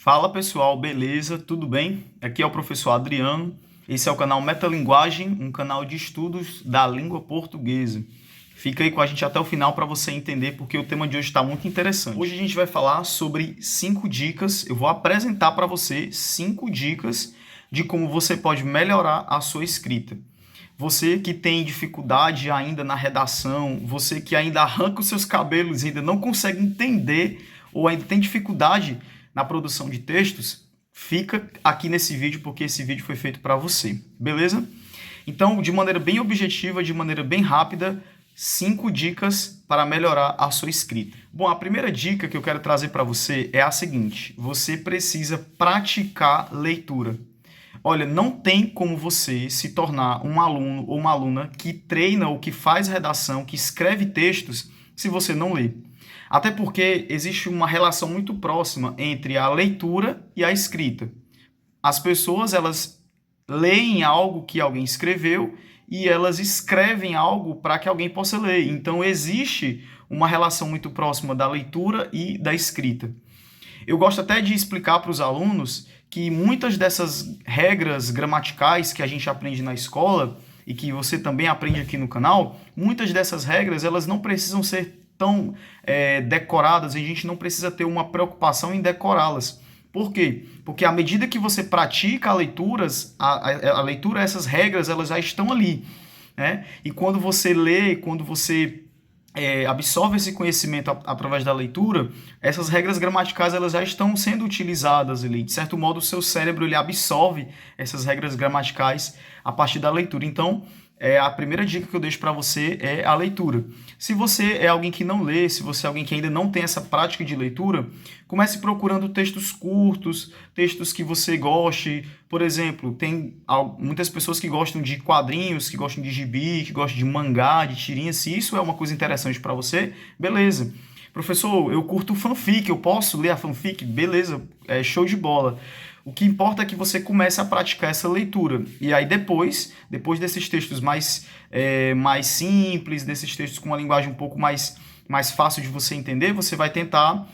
Fala pessoal, beleza? Tudo bem? Aqui é o professor Adriano. Esse é o canal Metalinguagem, um canal de estudos da língua portuguesa. Fica aí com a gente até o final para você entender, porque o tema de hoje está muito interessante. Hoje a gente vai falar sobre 5 dicas. Eu vou apresentar para você 5 dicas de como você pode melhorar a sua escrita. Você que tem dificuldade ainda na redação, você que ainda arranca os seus cabelos e ainda não consegue entender ou ainda tem dificuldade na produção de textos, fica aqui nesse vídeo porque esse vídeo foi feito para você, beleza? Então, de maneira bem objetiva, de maneira bem rápida, 5 dicas para melhorar a sua escrita. Bom, a primeira dica que eu quero trazer para você é a seguinte: você precisa praticar leitura. Olha, não tem como você se tornar um aluno ou uma aluna que treina ou que faz redação, que escreve textos, se você não lê. Até porque existe uma relação muito próxima entre a leitura e a escrita. As pessoas, elas leem algo que alguém escreveu e elas escrevem algo para que alguém possa ler. Então, existe uma relação muito próxima da leitura e da escrita. Eu gosto até de explicar para os alunos que muitas dessas regras gramaticais que a gente aprende na escola e que você também aprende aqui no canal, muitas dessas regras elas não precisam ser tão decoradas, a gente não precisa ter uma preocupação em decorá-las. Por quê? Porque à medida que você pratica a leitura, essas regras elas já estão ali, né? E quando você lê, quando você absorve esse conhecimento através da leitura, essas regras gramaticais elas já estão sendo utilizadas ali. De certo modo, o seu cérebro ele absorve essas regras gramaticais a partir da leitura. Então, a primeira dica que eu deixo para você é a leitura. Se você é alguém que não lê, se você é alguém que ainda não tem essa prática de leitura, comece procurando textos curtos, textos que você goste. Por exemplo, tem muitas pessoas que gostam de quadrinhos, que gostam de gibi, que gostam de mangá, de tirinha. Se isso é uma coisa interessante para você, beleza. Professor, eu curto fanfic, eu posso ler a fanfic? Beleza, show de bola. O que importa é que você comece a praticar essa leitura. E aí depois desses textos mais simples, desses textos com uma linguagem um pouco mais fácil de você entender, você vai tentar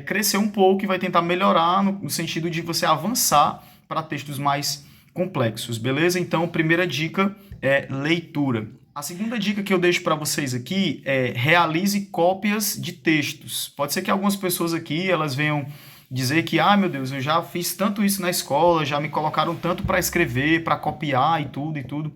crescer um pouco e vai tentar melhorar no sentido de você avançar para textos mais complexos, beleza? Então, primeira dica é leitura. A segunda dica que eu deixo para vocês aqui é realize cópias de textos. Pode ser que algumas pessoas aqui elas venham dizer que, meu Deus, eu já fiz tanto isso na escola, já me colocaram tanto para escrever, para copiar e tudo.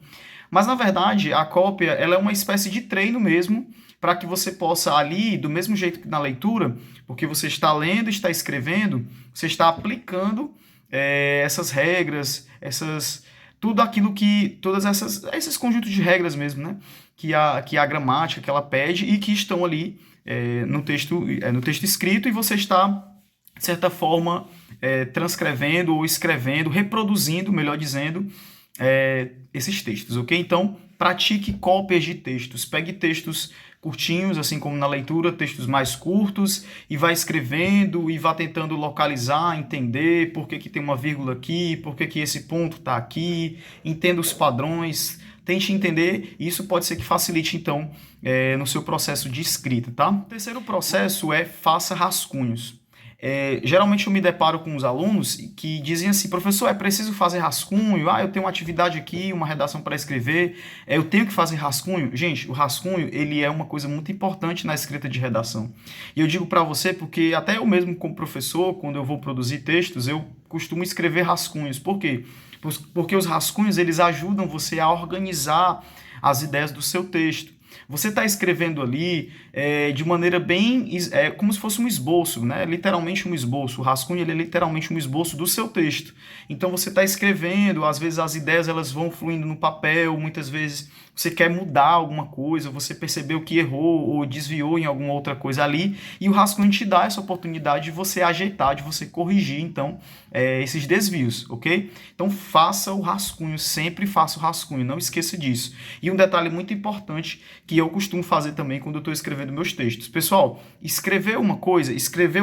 Mas, na verdade, a cópia ela é uma espécie de treino mesmo, para que você possa ali, do mesmo jeito que na leitura, porque você está lendo, está escrevendo, você está aplicando essas regras, esses conjuntos de regras mesmo, né? Que a gramática que ela pede e que estão ali no texto escrito, e você está de certa forma, transcrevendo ou escrevendo, reproduzindo, melhor dizendo, esses textos, ok? Então, pratique cópias de textos. Pegue textos curtinhos, assim como na leitura, textos mais curtos, e vá escrevendo e vá tentando localizar, entender por que tem uma vírgula aqui, por que esse ponto está aqui, entenda os padrões, tente entender, e isso pode ser que facilite, então, no seu processo de escrita, tá? O terceiro processo é faça rascunhos. Geralmente eu me deparo com os alunos que dizem assim: professor, é preciso fazer rascunho? Eu tenho uma atividade aqui, uma redação para escrever, eu tenho que fazer rascunho? Gente, o rascunho ele é uma coisa muito importante na escrita de redação. E eu digo para você porque até eu mesmo como professor, quando eu vou produzir textos, eu costumo escrever rascunhos. Por quê? Porque os rascunhos eles ajudam você a organizar as ideias do seu texto. Você está escrevendo ali de maneira bem... como se fosse um esboço, né? Literalmente um esboço. O rascunho ele é literalmente um esboço do seu texto. Então você está escrevendo, às vezes as ideias elas vão fluindo no papel, muitas vezes você quer mudar alguma coisa, você percebeu que errou ou desviou em alguma outra coisa ali, e o rascunho te dá essa oportunidade de você ajeitar, de você corrigir, então, esses desvios, ok? Então faça o rascunho, sempre faça o rascunho, não esqueça disso. E um detalhe muito importante que eu costumo fazer também quando eu estou escrevendo meus textos. Pessoal, escreveu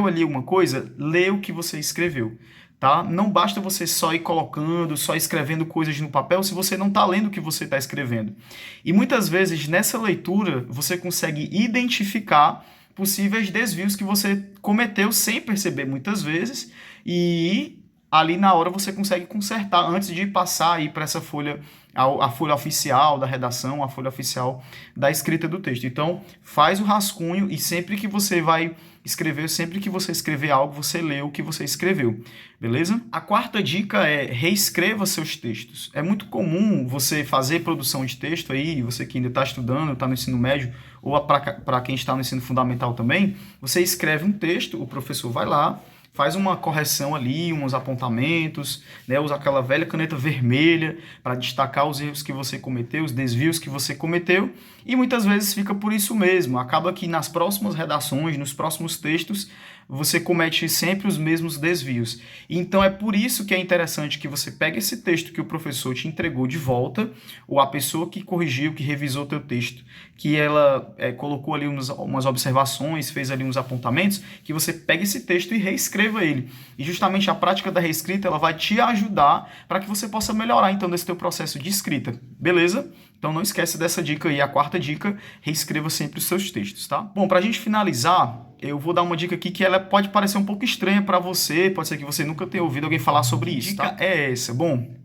ali uma coisa, lê o que você escreveu. Tá? Não basta você só ir colocando, só escrevendo coisas no papel se você não está lendo o que você está escrevendo. E muitas vezes nessa leitura você consegue identificar possíveis desvios que você cometeu sem perceber muitas vezes, e ali na hora você consegue consertar antes de passar aí para essa folha, a folha oficial da redação, a folha oficial da escrita do texto. Então, faz o rascunho e sempre que você vai escrever, sempre que você escrever algo, você lê o que você escreveu, beleza? A quarta dica é reescreva seus textos. É muito comum você fazer produção de texto aí, você que ainda está estudando, está no ensino médio, ou para quem está no ensino fundamental também, você escreve um texto, o professor vai lá, faz uma correção ali, uns apontamentos, né? Usa aquela velha caneta vermelha para destacar os erros que você cometeu, os desvios que você cometeu, e muitas vezes fica por isso mesmo. Acaba que nas próximas redações, nos próximos textos, você comete sempre os mesmos desvios. Então é por isso que é interessante que você pegue esse texto que o professor te entregou de volta, ou a pessoa que corrigiu, que revisou o teu texto, que ela colocou ali umas observações, fez ali uns apontamentos, que você pegue esse texto e reescreva ele. E justamente a prática da reescrita, ela vai te ajudar para que você possa melhorar então nesse teu processo de escrita, beleza? Então não esquece dessa dica aí, a quarta dica, reescreva sempre os seus textos, tá? Bom, para a gente finalizar, eu vou dar uma dica aqui que ela pode parecer um pouco estranha para você, pode ser que você nunca tenha ouvido alguém falar sobre isso, tá? A dica é essa. Bom,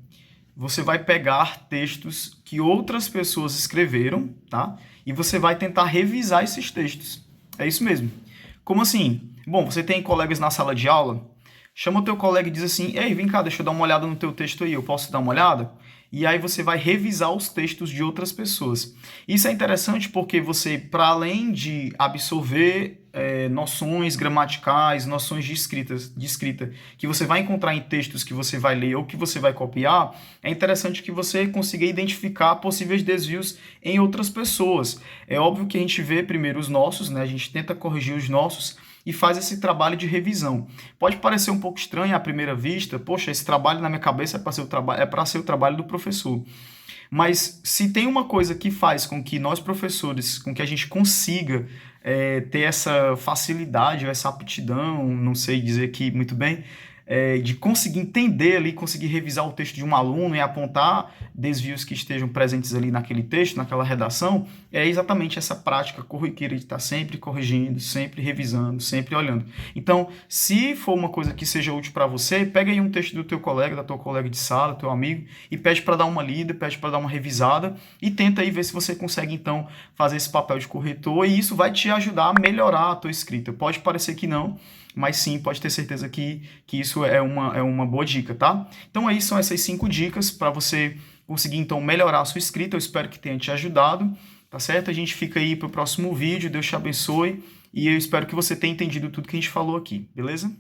você vai pegar textos que outras pessoas escreveram, tá? E você vai tentar revisar esses textos. É isso mesmo. Como assim? Bom, você tem colegas na sala de aula, chama o teu colega e diz assim, ei, vem cá, deixa eu dar uma olhada no teu texto aí, eu posso dar uma olhada? E aí você vai revisar os textos de outras pessoas. Isso é interessante porque você, para além de absorver noções gramaticais, noções de escrita, que você vai encontrar em textos que você vai ler ou que você vai copiar, é interessante que você consiga identificar possíveis desvios em outras pessoas. É óbvio que a gente vê primeiro os nossos, né? A gente tenta corrigir os nossos e faz esse trabalho de revisão. Pode parecer um pouco estranho à primeira vista, poxa, esse trabalho na minha cabeça é para ser o trabalho do professor. Mas se tem uma coisa que faz com que nós professores, com que a gente consiga ter essa facilidade, essa aptidão, não sei dizer aqui muito bem, de conseguir entender ali, conseguir revisar o texto de um aluno e apontar desvios que estejam presentes ali naquele texto, naquela redação, é exatamente essa prática corriqueira de estar sempre corrigindo, sempre revisando, sempre olhando. Então, se for uma coisa que seja útil para você, pega aí um texto do teu colega, da tua colega de sala, teu amigo, e pede para dar uma lida, pede para dar uma revisada, e tenta aí ver se você consegue, então, fazer esse papel de corretor, e isso vai te ajudar a melhorar a tua escrita. Pode parecer que não, mas sim, pode ter certeza que isso é uma boa dica, tá? Então aí são essas 5 dicas para você conseguir então melhorar a sua escrita. Eu espero que tenha te ajudado, tá certo? A gente fica aí pro próximo vídeo, Deus te abençoe, e eu espero que você tenha entendido tudo que a gente falou aqui, beleza?